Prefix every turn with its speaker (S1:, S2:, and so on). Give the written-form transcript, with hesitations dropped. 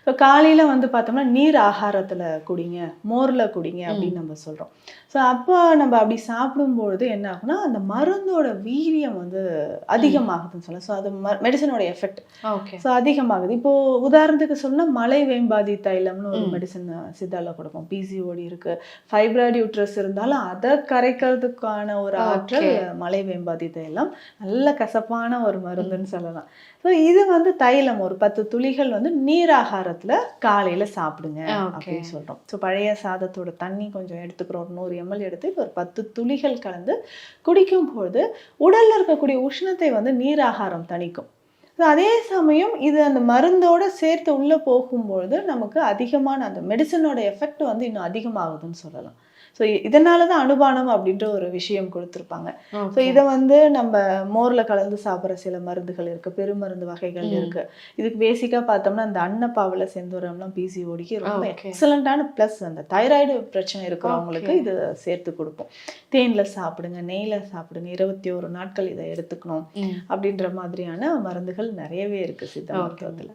S1: இப்போ காலையில வந்து பார்த்தோம்னா நீர் ஆகாரத்துல குடிங்க, மோர்ல குடிங்க அப்படின்னு நம்ம சொல்றோம். ஸோ அப்போ நம்ம அப்படி சாப்பிடும்பொழுது என்ன ஆகும்னா அந்த மருந்தோட வீரியம் வந்து அதிகமாகுதுன்னு சொல்லலாம். ஸோ அது மெடிசனோட எஃபெக்ட்
S2: ஓகே.
S1: ஸோ அதிகமாகுது. இப்போ உதாரணத்துக்கு சொல்லணும்னா மலை வேம்பாதி தைலம்னு ஒரு மெடிசன் சித்தால கொடுப்போம். பிசிஓடி இருக்கு, ஃபைப்ராய்டு யூட்ரஸ் இருந்தாலும் அதை கரைக்கிறதுக்கான ஒரு ஆற்றல் மலை வேம்பாதி தைலம். நல்ல கசப்பான ஒரு மருந்துன்னு சொல்லலாம். ஸோ இது வந்து தைலம் ஒரு 10 துளிகள் வந்து நீராகாரத்துல காலையில சாப்பிடுங்க அப்படின்னு சொல்றோம். ஸோ பழைய சாதத்தோட தண்ணி கொஞ்சம் எடுத்துக்கிறோம், ஒரு 100 ml எடுத்து ஒரு 10 துளிகள் கலந்து குடிக்கும் பொழுது உடல்ல இருக்கக்கூடிய உஷ்ணத்தை வந்து நீராகாரம் தணிக்கும். அதே சமயம் இது அந்த மருந்தோட சேர்த்து உள்ள போகும்பொழுது நமக்கு அதிகமான அந்த மெடிசனோட எஃபெக்ட் வந்து இன்னும் அதிகமாகுதுன்னு சொல்லலாம். ஸோ இதனால தான் அனுபானம் அப்படின்ற ஒரு விஷயம் கொடுத்துருப்பாங்க. ஸோ இதை வந்து நம்ம மோர்ல கலந்து சாப்பிட்ற சில மருந்துகள் இருக்கு, பெருமருந்து வகைகள் இருக்கு. இதுக்கு பேசிக்கா பார்த்தோம்னா அந்த அன்னப்பாவுல செந்தூரம்லாம் பிசிஓடிக்கு ரொம்ப எக்ஸலண்டான ப்ளஸ். அந்த தைராய்டு பிரச்சனை இருக்கிறவங்களுக்கு இது சேர்த்து கொடுப்போம். தேன்ல சாப்பிடுங்க, நெய்ல சாப்பிடுங்க, 21 நாட்கள் இதை எடுத்துக்கணும் அப்படின்ற மாதிரியான மருந்துகள் நிறையவே இருக்கு சித்த மருத்துவத்துல.